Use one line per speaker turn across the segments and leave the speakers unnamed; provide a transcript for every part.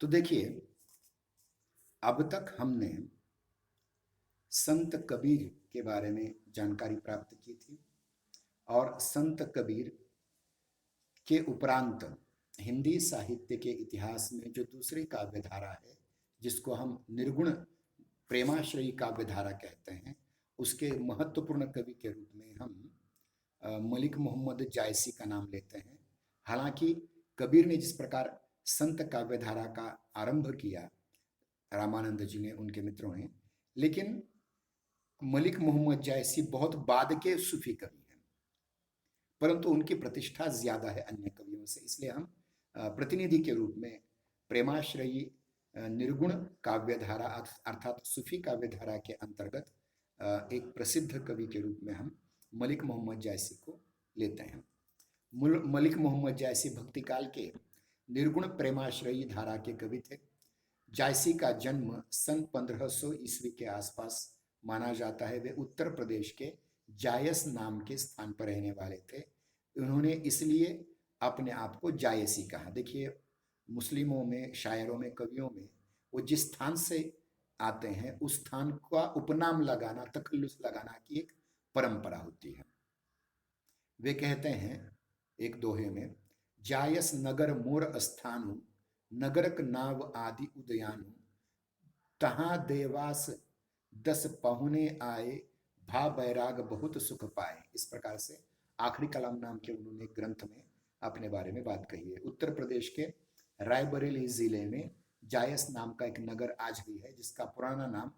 तो देखिए, अब तक हमने संत कबीर के बारे में जानकारी प्राप्त की थी और संत कबीर के उपरांत हिंदी साहित्य के इतिहास में जो दूसरी काव्य धारा है, जिसको हम निर्गुण प्रेमाश्रयी काव्य धारा कहते हैं, उसके महत्वपूर्ण कवि के रूप में हम मलिक मोहम्मद जायसी का नाम लेते हैं। हालांकि कबीर ने जिस प्रकार संत काव्य धारा का आरंभ किया, रामानंद जी ने, उनके मित्रों ने, लेकिन मलिक मोहम्मद जायसी बहुत बाद के सूफी कवि हैं, परंतु उनकी प्रतिष्ठा ज्यादा है अन्य कवियों से। इसलिए हम प्रतिनिधि के रूप में प्रेमाश्रयी निर्गुण काव्यधारा अर्थात सूफी काव्यधारा के अंतर्गत एक प्रसिद्ध कवि के रूप में हम मलिक मोहम्मद जायसी को लेते हैं। मलिक मोहम्मद जायसी भक्ति काल के निर्गुण प्रेमाश्रयी धारा के कवि थे। जायसी का जन्म सन 1500 ईस्वी के आसपास माना जाता है। वे उत्तर प्रदेश के जायस नाम के स्थान पर रहने वाले थे। उन्होंने इसलिए अपने आप को जायसी कहा। देखिए, मुस्लिमों में, शायरों में, कवियों में वो जिस स्थान से आते हैं उस स्थान का उपनाम लगाना, तखल्लुस लगाना की एक परंपरा होती है। वे कहते हैं एक दोहे में, जायस नगर मोर स्थानु, नगरक नाव आदि उदयानु, तहां देवास 10 पहुने आए, भा बैराग बहुत सुख पाए। इस प्रकार से आखिरी कलाम नाम के उन्होंने ग्रंथ में अपने बारे में बात कही है। उत्तर प्रदेश के रायबरेली जिले में जायस नाम का एक नगर आज भी है, जिसका पुराना नाम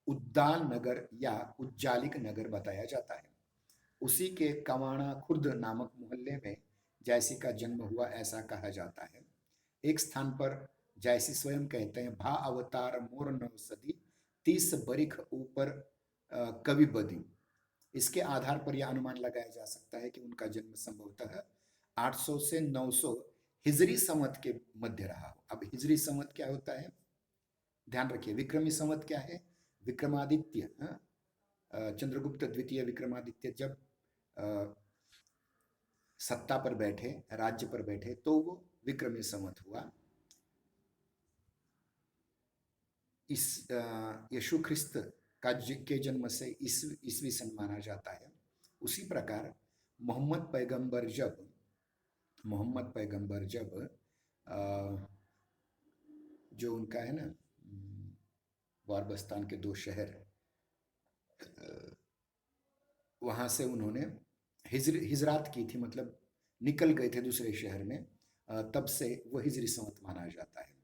उद्दाल नगर या उज्जालिक नगर बताया जाता है। उसी के कवाणा खुर्द नामक मोहल्ले में जायसी का जन्म हुआ, ऐसा कहा जाता है। एक स्थान पर जायसी स्वयं कहते हैं, भा अवतार मोर नव सदी, 30 बरिख ऊपर कवि बदी। इसके आधार पर यह अनुमान लगाया जा सकता है कि उनका जन्म संभवतः 800 से 900 हिजरी संवत के मध्य रहा हो। अब हिजरी संवत क्या होता है, ध्यान रखिए। विक्रमी संवत क्या है? विक्रमादित्य, चंद्रगुप्त द्वितीय विक्रमादित्य जब सत्ता पर बैठे, राज्य पर बैठे, तो वो विक्रमी संवत हुआ। इस यीशु ख्रिस्त का के जन्म से ईसवी सन माना जाता है। उसी प्रकार मोहम्मद पैगंबर जब जो उनका है ना, वारबस्तान के 2 शहर, वहां से उन्होंने हिजरात की थी, मतलब निकल गए थे दूसरे शहर में, तब से वो हिजरी संवत माना जाता है।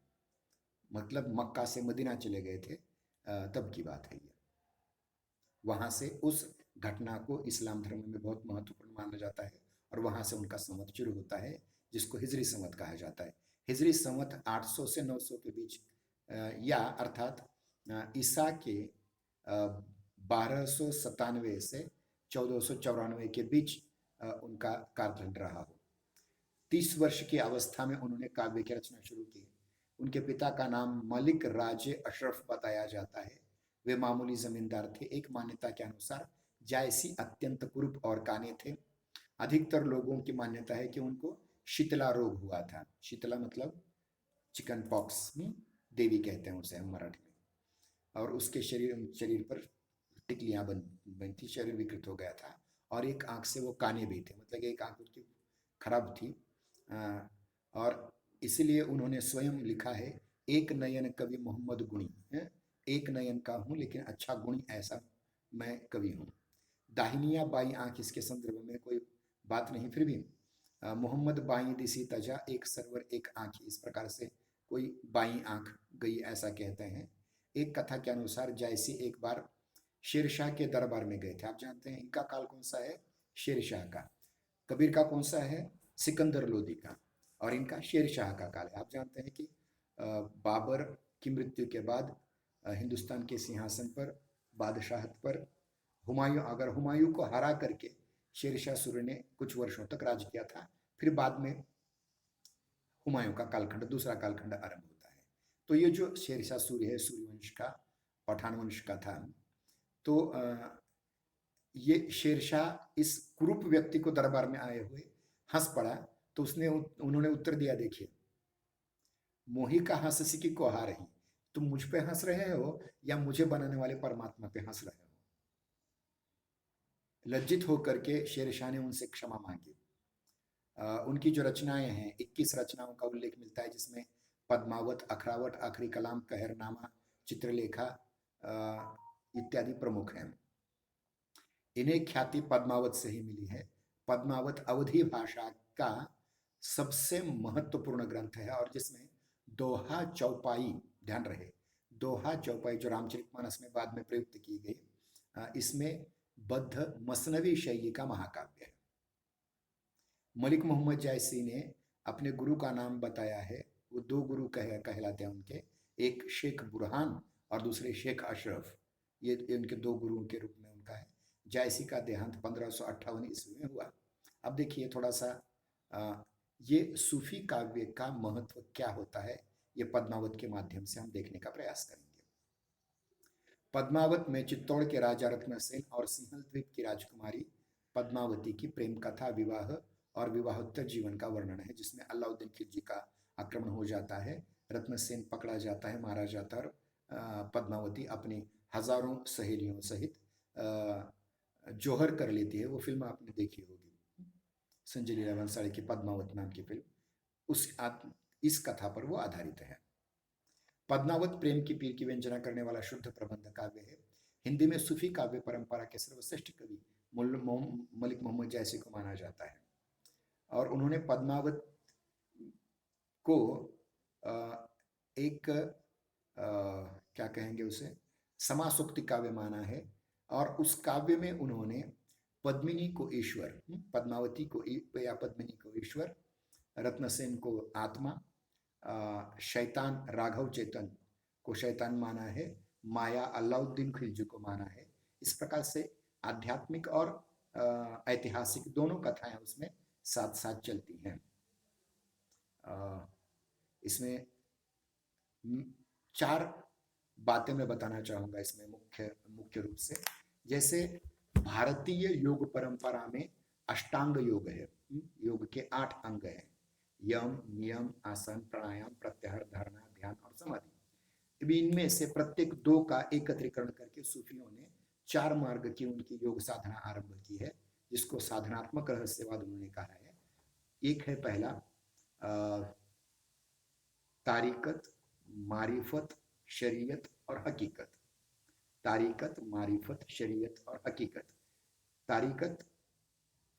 मतलब मक्का से मदीना चले गए थे, तब की बात है ये। वहां से उस घटना को इस्लाम धर्म में बहुत महत्वपूर्ण माना जाता है और वहां से उनका संवत शुरू होता है, जिसको हिजरी संवत कहा जाता है। हिजरी संवत 800 से 900 के बीच, या अर्थात ईसा के 1297 से 1494 के बीच उनका कालखंड रहा हो। 30 वर्ष की अवस्था में उन्होंने काव्य की रचना शुरू की। उनके पिता का नाम मलिक राजे अशरफ बताया जाता है। वे मामूली जमींदार थे। एक मान्यता के अनुसार जायसी अत्यंत कुरूप और काने थे। अधिकतर लोगों की मान्यता है कि उनको शीतला रोग हुआ था। शीतला मतलब चिकन पॉक्स, देवी कहते हैं उसे हम मराठी में। और उसके शरीर पर टिकलियां बन थी, शरीर विकृत हो गया था और एक आंख से वो काने भी थे, मतलब एक आंख उसकी खराब थी। और इसलिए उन्होंने स्वयं लिखा है, एक नयन कवि मोहम्मद गुणी है, एक नयन का हूं लेकिन अच्छा गुणी ऐसा मैं कवि हूं। दाहिनिया बाई आंख, इसके संदर्भ में कोई बात नहीं, फिर भी मोहम्मद बाई दिसी तजा, एक सरवर एक आंख, इस प्रकार से कोई बाई आंख गई ऐसा कहते हैं। एक कथा के अनुसार जायसी एक बार शेरशाह के दरबार में गए थे। आप जानते हैं इनका काल कौन सा है? शेरशाह का। कबीर का कौन सा है? सिकंदर लोदी का। और इनका शेरशाह का काल है। आप जानते हैं कि बाबर की मृत्यु के बाद हिंदुस्तान के सिंहासन पर, बादशाहत पर हुमायूं को हरा करके शेरशाह सूर्य ने कुछ वर्षों तक राज किया था। फिर बाद में हुमायूं का कालखंड, दूसरा कालखंड आरंभ होता है। तो ये जो शेरशाह सूर्य है, सूर्यवंश का, पठान वंश का था, तो ये शेरशाह इस कुरूप व्यक्ति को दरबार में आए हुए हंस पड़ा। तो उन्होंने उत्तर दिया, देखिए, मोही का हंससी की कोहा रही। तुम मुझ पे हंस रहे हो या मुझे बनाने वाले परमात्मा पे हंस रहे हो? लज्जित होकर के शेरशाह ने उनसे क्षमा मांगी। उनकी जो रचनाएं हैं, 21 रचनाओं का उल्लेख मिलता है, जिसमें पद्मावत, अखरावट, आखिरी कलाम, कहरनामा, चित्रलेखा इत्यादि प्रमुख हैं। इन्हें ख्याति पद्मावत से ही मिली है। पद्मावत अवधी भाषा का सबसे महत्वपूर्ण ग्रंथ है और जिसमें दोहा चौपाई, ध्यान रहे, दोहा चौपाई जो रामचरितमानस में बाद में प्रयुक्त की गई, इसमें बद्ध मसनवी शैली का महाकाव्य है। मलिक मोहम्मद जायसी ने अपने गुरु का नाम बताया है। वो दो गुरु कहलाते हैं उनके, एक शेख बुरहान और दूसरे शेख अशरफ। ये उनके दो गुरुओं के रूप में उनका है। जायसी का देहांत 1558 ईस्वी में हुआ। अब देखिए थोड़ा सा ये सूफी काव्य का महत्व क्या होता है, ये पद्मावत के माध्यम से हम देखने का प्रयास करेंगे। पद्मावत में चित्तौड़ के राजा रत्नसेन और सिंहल द्वीप की राजकुमारी पद्मावती की प्रेम कथा, विवाह और विवाहोत्तर जीवन का वर्णन है, जिसमें अलाउद्दीन खिलजी का आक्रमण हो जाता है, रत्नसेन पकड़ा जाता है, मारा जाता है और पद्मावती अपनी हजारों सहेलियों सहित जोहर कर लेती है। वो फिल्म आपने देखी होगी, संजय लीला भंसाली की पद्मावत नाम की फिल्म, इस कथा पर वो आधारित है। पद्मावत प्रेम की पीर की व्यंजना करने वाला शुद्ध प्रबंध काव्य है। हिंदी में सूफी काव्य परंपरा के सर्वश्रेष्ठ कवि मलिक मोहम्मद जायसी को माना जाता है और उन्होंने पद्मावत को एक क्या कहेंगे उसे, समासुक्ति काव्य माना है और उस काव्य में उन्होंने पद्मिनी को ईश्वर, पद्मावती को या पद्मिनी को ईश्वर, रत्नसेन को आत्मा, शैतान राघव चेतन को शैतान माना है, माया अलाउद्दीन खिलजी को माना है। इस प्रकार से आध्यात्मिक और ऐतिहासिक दोनों कथाएं उसमें साथ साथ चलती हैं। इसमें 4 बातें मैं बताना चाहूंगा इसमें मुख्य रूप से। जैसे भारतीय योग परंपरा में अष्टांग योग है, योग के 8 अंग हैं, यम, नियम, आसन, प्राणायाम, प्रत्याहार, धारणा, ध्यान और समाधि। इनमें से प्रत्येक 2 का एकत्रीकरण करके सूफियों ने 4 मार्ग की उनकी योग साधना आरंभ की है, जिसको साधनात्मक रहस्यवाद उन्होंने कहा है। एक है पहला तारीकत, मारिफत, शरीयत और हकीकत। तारीकत, मारिफत, शरीयत और हकीकत। तारीकत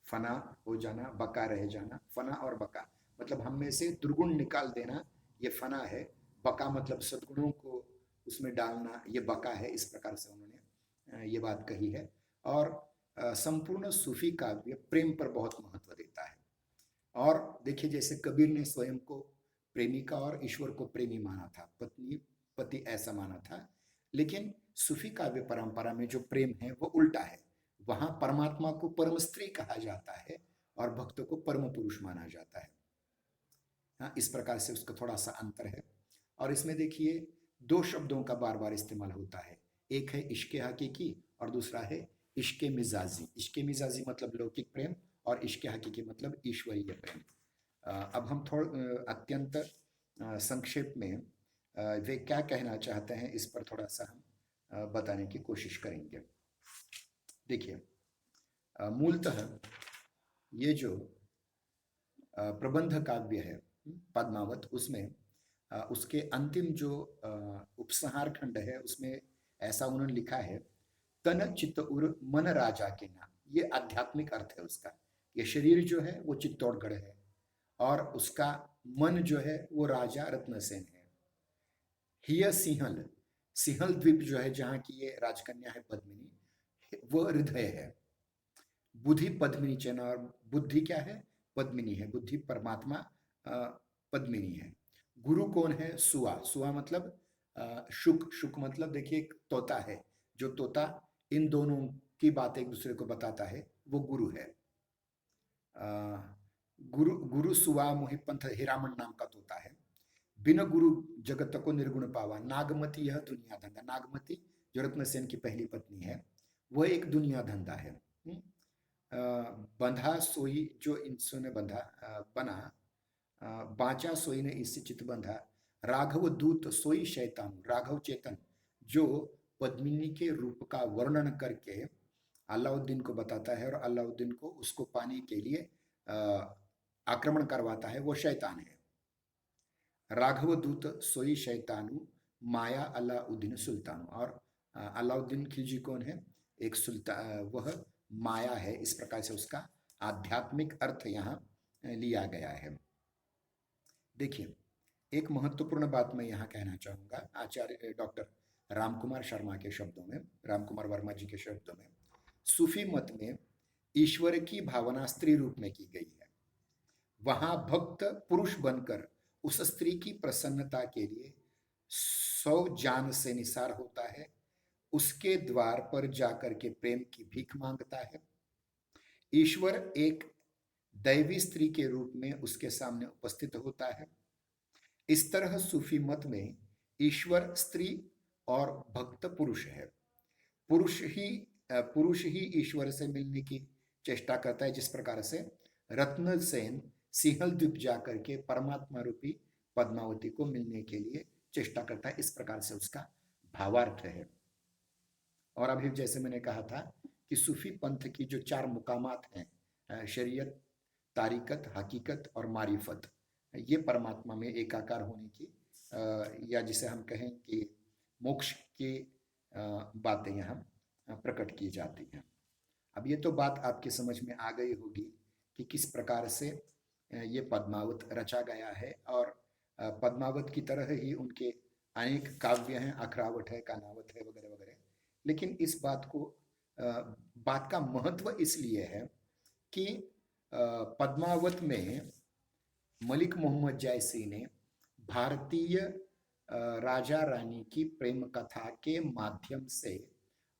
फना हो जाना, बका रह जाना। फना और बका मतलब हम में से दुर्गुण निकाल देना, ये फना है। बका मतलब सद्गुणों को उसमें डालना, ये बका है। इस प्रकार से उन्होंने ये बात कही है। और संपूर्ण सूफी काव्य प्रेम पर बहुत महत्व देता है। और देखिए जैसे कबीर ने स्वयं को प्रेमिका और ईश्वर को प्रेमी माना था, पत्नी पति ऐसा माना था, लेकिन सूफी काव्य परंपरा में जो प्रेम है वो उल्टा है। वहां परमात्मा को परम स्त्री कहा जाता है और भक्तों को परम पुरुष माना जाता है। हाँ, इस प्रकार से उसका थोड़ा सा अंतर है। और इसमें देखिए 2 शब्दों का बार बार इस्तेमाल होता है, एक है इश्क हकीकी और दूसरा है इश्क मिजाजी। इश्क मिजाजी मतलब लौकिक प्रेम और इश्क हकीकी मतलब ईश्वरीय प्रेम। अब हम अत्यंत संक्षेप में वे क्या कहना चाहते हैं इस पर थोड़ा सा हम बताने की कोशिश करेंगे। देखिए मूलतः ये जो प्रबंध काव्य है पद्मावत, उसमें उसके अंतिम जो उपसंहार खंड है उसमें ऐसा उन्होंने लिखा है, तन चित्त उर मन राजा के नाम। ये आध्यात्मिक अर्थ है उसका। ये शरीर जो है वो चित्तौड़गढ़ है और उसका मन जो है वो राजा रत्नसेन है। हिय सिंहल, सिंहल द्वीप जो है जहाँ की ये राजकन्या है पद्मिनी, वो हृदय है। बुद्धि पद्मिनी चैन, और बुद्धि क्या है? पद्मिनी है। बुद्धि परमात्मा पद्मिनी है। गुरु कौन है? सुआ। सुआ मतलब शुक। शुक मतलब देखिए एक तोता है, जो तोता इन दोनों की बात एक दूसरे को बताता है, वो गुरु है। गुरु गुरु सुआ मोहि पंथ, हीरामन नाम का तोता है। बिन गुरु जगत को निर्गुण पावा। नागमती यह दुनिया धंधा। नागमती जो रत्नसेन की पहली पत्नी है, वह एक दुनिया धंधा है। बंधा सोई जो इंसो ने बंधा बना, बाचा सोई ने इससे चित बंधा। राघव दूत सोई शैतान, राघव चेतन जो पद्मिनी के रूप का वर्णन करके अलाउद्दीन को बताता है और अलाउद्दीन को उसको पाने के लिए आक्रमण करवाता है, वो शैतान है। राघव दूत सोई शैतानु माया अलाउद्दीन सुल्तान। और अलाउद्दीन खिलजी कौन है? एक सुल्तान, वह माया है। इस प्रकार से उसका आध्यात्मिक अर्थ यहाँ लिया गया है। देखिए, एक महत्वपूर्ण बात मैं यहाँ कहना चाहूँगा आचार्य डॉक्टर रामकुमार शर्मा के शब्दों में, रामकुमार वर्मा जी के शब्दों में, सूफी मत में ईश्वर की भावना स्त्री रूप में की गई है। वहां भक्त पुरुष बनकर उस स्त्री की प्रसन्नता के लिए 100 जान से निसार होता है, उसके द्वार पर जाकर के प्रेम की भीख मांगता है। ईश्वर एक दैवी स्त्री के रूप में उसके सामने उपस्थित होता है। इस तरह सूफी मत में ईश्वर स्त्री और भक्त पुरुष है। पुरुष ही ईश्वर से मिलने की चेष्टा करता है, जिस प्रकार से रत्नसेन सिंहल द्वीप जाकर के परमात्मा रूपी पद्मावती को मिलने के लिए चेष्टा करता है। इस प्रकार से उसका भावार्थ है। और अभी जैसे मैंने कहा था कि सूफी पंथ की जो 4 मुकामात हैं, शरीयत, तारीकत, हकीकत और मारिफत, ये परमात्मा में एकाकार होने की या जिसे हम कहें कि मोक्ष की बातें यहाँ प्रकट की जाती हैं। अब ये तो बात आपकी समझ में आ गई होगी कि किस प्रकार से ये पद्मावत रचा गया है। और पद्मावत की तरह ही उनके अनेक काव्य हैं, अखरावट है, कानावत है, वगैरह वगैरह। लेकिन इस बात का महत्व इसलिए है कि पद्मावत में मलिक मोहम्मद जायसी ने भारतीय राजा रानी की प्रेम कथा के माध्यम से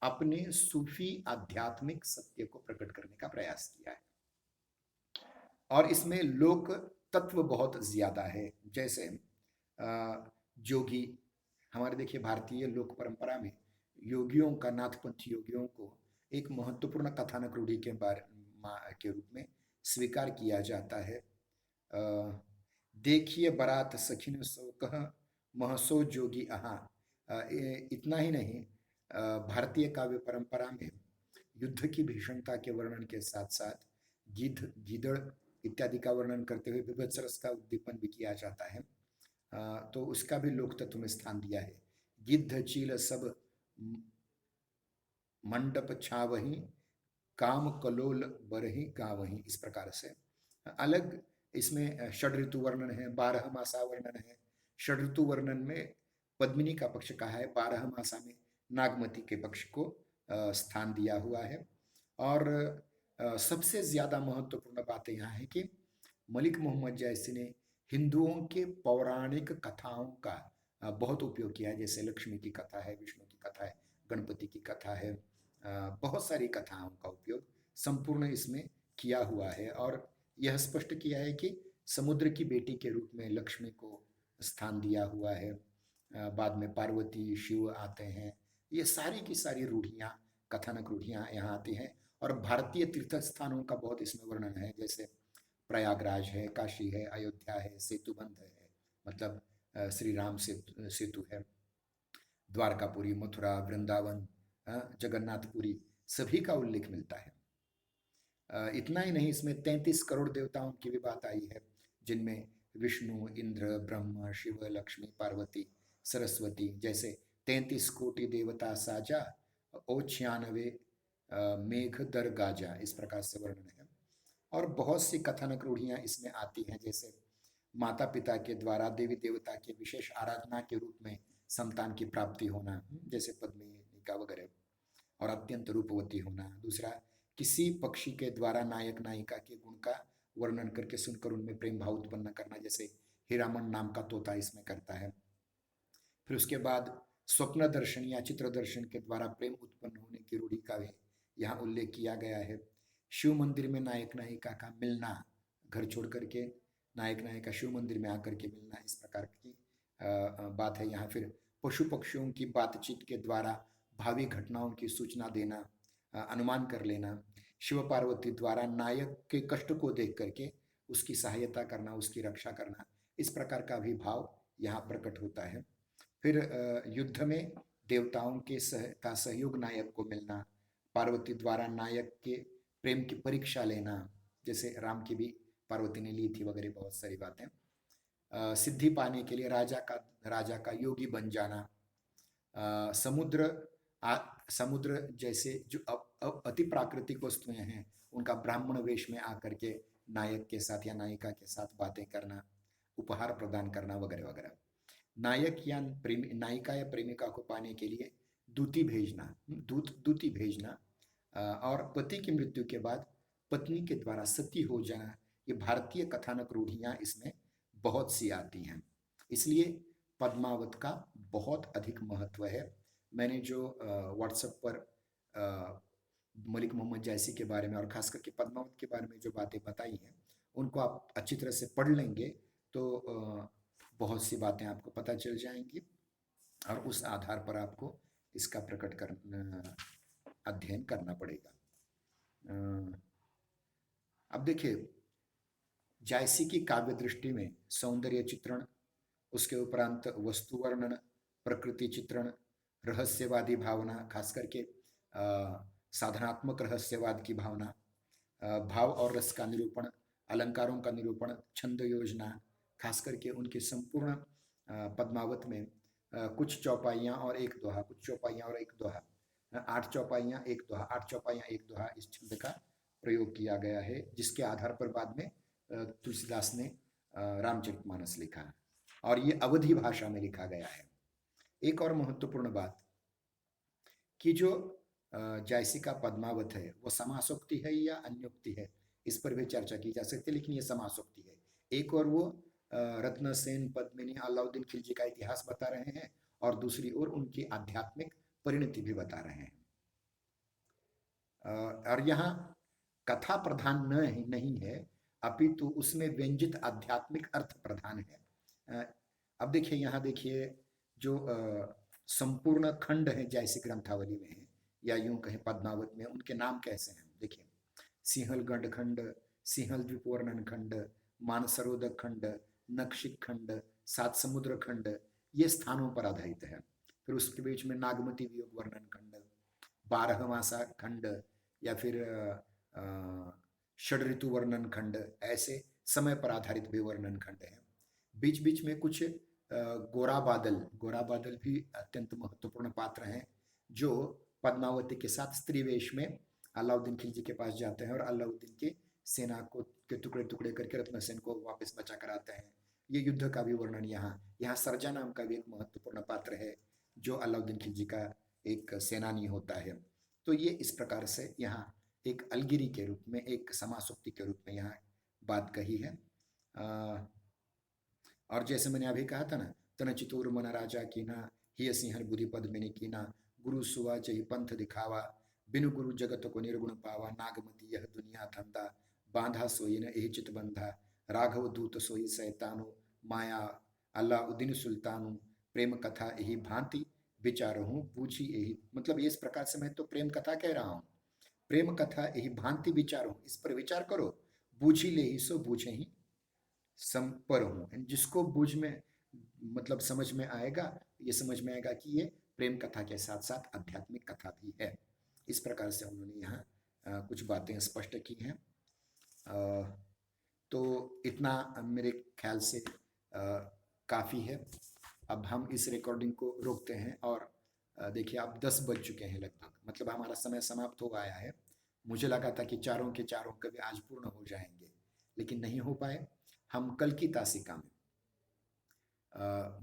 अपने सूफी आध्यात्मिक सत्य को प्रकट करने का प्रयास किया है। और इसमें लोक तत्व बहुत ज्यादा है। जैसे जोगी, हमारे देखिए भारतीय लोक परंपरा में योगियों का, नाथपंथी योगियों को एक महत्वपूर्ण कथानक रूढ़ी के रूप में स्वीकार किया जाता है। देखिए बारात सखिन सो कह महसो जोगी आहा। इतना ही नहीं, भारतीय काव्य परंपरा में युद्ध की भीषणता के वर्णन के साथ साथ गिद्ध, गीदड़ इत्यादि का वर्णन करते हुए विभत्स रस का उद्दीपन भी किया जाता है। तो उसका भी लोक तत्व में स्थान दिया है। गिद्ध चील सब मंडप छावही, काम कलोल बरही गावही। इस प्रकार से अलग इसमें षड ऋतु वर्णन है, 12 मासा वर्णन है। षड ऋतु वर्णन में पद्मिनी का पक्ष कहा है, 12 मासा में नागमती के पक्ष को स्थान दिया हुआ है। और सबसे ज्यादा महत्वपूर्ण बात यहाँ है कि मलिक मोहम्मद जायसी ने हिंदुओं के पौराणिक कथाओं का बहुत उपयोग किया है। जैसे लक्ष्मी की कथा है, विष्णु की कथा है, गणपति की कथा है, बहुत सारी कथाओं का उपयोग संपूर्ण इसमें किया हुआ है। और यह स्पष्ट किया है कि समुद्र की बेटी के रूप में लक्ष्मी को स्थान दिया हुआ है। बाद में पार्वती, शिव आते हैं। ये सारी की सारी रूढ़ियाँ, कथानक रूढ़ियाँ यहाँ आती हैं। और भारतीय तीर्थ स्थानों का बहुत इसमें वर्णन है। जैसे प्रयागराज है, काशी है, अयोध्या है, सेतुबंध है, मतलब श्री राम सेतु है, द्वारकापुरी, मथुरा, वृंदावन, जगन्नाथपुरी, सभी का उल्लेख मिलता है। इतना ही नहीं, इसमें 33 करोड़ देवताओं की भी बात आई है, जिनमें विष्णु, इंद्र, ब्रह्म, शिव, लक्ष्मी, पार्वती, सरस्वती जैसे 33 कोटि देवता साजा, ओ 96 मेघ दर गाजा, इस प्रकार से वर्णन है। और बहुत सी कथानक रूढ़ियाँ इसमें आती हैं। जैसे माता पिता के द्वारा देवी देवता के विशेष आराधना के रूप में संतान की प्राप्ति होना, जैसे पद्मिनिका वगैरह, और अत्यंत रूपवती होना। दूसरा, किसी पक्षी के द्वारा नायक नायिका के गुण का वर्णन करके सुनकर उनमें प्रेम भाव उत्पन्न करना, जैसे हीरामन नाम का तोता इसमें करता है। फिर उसके बाद स्वप्न दर्शन या चित्र दर्शन के द्वारा प्रेम उत्पन्न होने की रूढ़ी का भी यहाँ उल्लेख किया गया है। शिव मंदिर में नायक नायिका का मिलना, घर छोड़ करके नायक नायिका शिव मंदिर में आकर के मिलना, इस प्रकार की बात है यहाँ। फिर पशु पक्षियों की बातचीत के द्वारा भावी घटनाओं की सूचना देना, अनुमान कर लेना। शिव पार्वती द्वारा नायक के कष्ट को देख करके उसकी सहायता करना, उसकी रक्षा करना, इस प्रकार का भी भाव यहाँ प्रकट होता है। फिर युद्ध में देवताओं के का सहयोग नायक को मिलना, पार्वती द्वारा नायक के प्रेम की परीक्षा लेना, जैसे राम की भी पार्वती ने ली थी वगैरह बहुत सारी बातें। सिद्धि पाने के लिए राजा का योगी बन जाना, समुद्र समुद्र जैसे जो अति प्राकृतिक वस्तुएं हैं उनका ब्राह्मण वेश में आकर के नायक के साथ या नायिका के साथ बातें करना, उपहार प्रदान करना वगैरह वगैरह। नायक या नायिका या प्रेमिका को पाने के लिए दूती भेजना, और पति की मृत्यु के बाद पत्नी के द्वारा सती हो जाना, ये भारतीय कथानक रूढ़ियां इसमें बहुत सी आती हैं। इसलिए पद्मावत का बहुत अधिक महत्व है। मैंने जो व्हाट्सएप पर मलिक मोहम्मद जायसी के बारे में और खास करके पद्मावत के बारे में जो बातें बताई हैं उनको आप अच्छी तरह से पढ़ लेंगे तो बहुत सी बातें आपको पता चल जाएंगी और उस आधार पर आपको इसका प्रकट करना अध्ययन करना पड़ेगा। अब देखिए, जायसी की काव्य दृष्टि में सौंदर्य चित्रण, उसके उपरांत वस्तु वर्णन, प्रकृति चित्रण, रहस्यवादी भावना, खास करके साधनात्मक रहस्यवाद की भावना, भाव और रस का निरूपण, अलंकारों का निरूपण, छंद योजना, खास करके उनके संपूर्ण पद्मावत में कुछ चौपाइयाँ और एक दोहा, कुछ चौपाइयाँ और एक दोहा, 8 चौपाइयाँ एक दोहा, 8 चौपाइयाँ एक दोहा, इस छंद का प्रयोग किया गया है, जिसके आधार पर बाद में तुलसीदास ने रामचरितमानस लिखा है और ये अवधी भाषा में लिखा गया है। एक और महत्वपूर्ण बात कि जो जायसी का पद्मावत है वो समासोक्ति है या अन्योक्ति है, इस पर भी चर्चा की जा सकती है, लेकिन ये समासोक्ति है। एक और वो रत्नसेन, पद्मिनी, अलाउद्दीन खिलजी का इतिहास बता रहे हैं और दूसरी ओर उनकी आध्यात्मिक परिणति भी बता रहे हैं। और यहाँ कथा प्रधान नहीं है, अपितु उसमें व्यंजित आध्यात्मिक अर्थ प्रधान है। अब देखिए, यहाँ देखिए जो संपूर्ण खंड है जायसी ग्रंथावली में है या यूं कहें पद्मावत में, उनके नाम कैसे हैं देखिए, सिंहलगढ़ खंड, सिंहल द्वीप वर्णन खंड, मानसरोदक खंड, नक्षिक खंड, सात समुद्र खंड, ये स्थानों पर आधारित है। फिर उसके बीच में नागमती वियोग वर्णन खंड, 12 मासा खंड, या फिर षड ऋतु वर्णन खंड, ऐसे समय पर आधारित भी वर्णन खंड है। बीच बीच में कुछ गोरा बादल भी अत्यंत महत्वपूर्ण पात्र हैं, जो पद्मावती के साथ स्त्री वेश में अलाउद्दीन खिलजी के पास जाते हैं और अलाउद्दीन की सेना को के टुकड़े टुकड़े करके रत्नसेन को वापस बचा कर आते हैं। ये युद्ध का भी वर्णन यहाँ सरजा नाम का भी एक महत्वपूर्ण पात्र है जो अलाउद्दीन खिलजी का एक सेनानी होता है। तो ये इस प्रकार से यहाँ एक अलगिरी के रूप में, एक समासोक्ति के रूप में यहाँ बात कही है। और जैसे मैंने अभी कहा था ना, तन चितूर मन राजा कीना, हिय सिंहर बुद्धि पद्मिनी कीना, गुरु सुवा चही पंथ दिखावा, बिनु गुरु जगत को निर्गुण पावा, नागमती यह दुनिया धंधा, बांधा सोई न एहि चित बंधा, राघव दूत सोई सैतानु, माया अलाउद्दीन सुल्तानु, प्रेम कथा यही भांति विचारहूँ बूझी यही। मतलब इस प्रकार से मैं तो प्रेम कथा कह रहा हूँ, प्रेम कथा यही भांति विचारहूँ, इस पर विचार करो, बूझी ले ही सो बूझे ही संपर हूँ। जिसको बूझ में मतलब समझ में आएगा, ये समझ में आएगा कि ये प्रेम कथा के साथ साथ आध्यात्मिक कथा भी है। इस प्रकार से उन्होंने यहाँ कुछ बातें स्पष्ट की हैं। तो इतना मेरे ख्याल से काफ़ी है। अब हम इस रिकॉर्डिंग को रोकते हैं और देखिए अब 10 बज चुके हैं लगभग, मतलब हमारा समय समाप्त हो आया है। मुझे लगा था कि चारों के चारों कभी आज पूर्ण हो जाएंगे, लेकिन नहीं हो पाए। हम कल की तासिका में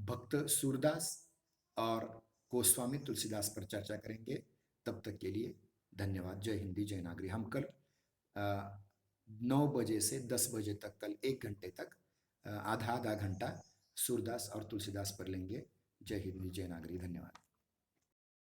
भक्त सूरदास और गोस्वामी तुलसीदास पर चर्चा करेंगे। तब तक के लिए धन्यवाद। जय हिंदी, जय नागरी। हम कल 9 बजे से 10 बजे तक, कल 1 घंटे तक आधा घंटा सूरदास और तुलसीदास पर लेंगे। जय हिंदी, जय नागरी। धन्यवाद।